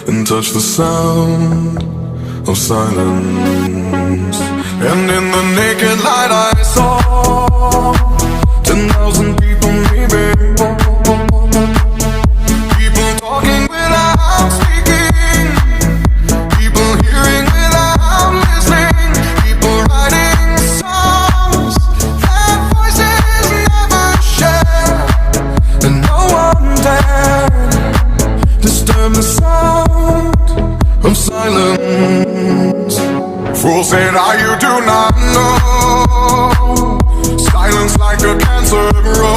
and touch the sound of silence. And in the naked light I saw 10,000 people, maybe. People talking without speaking, people hearing without listening, people writing songs that voices never share, and no one dared disturb the sound of silence. Fool said, you do not know. Silence like a cancer grows.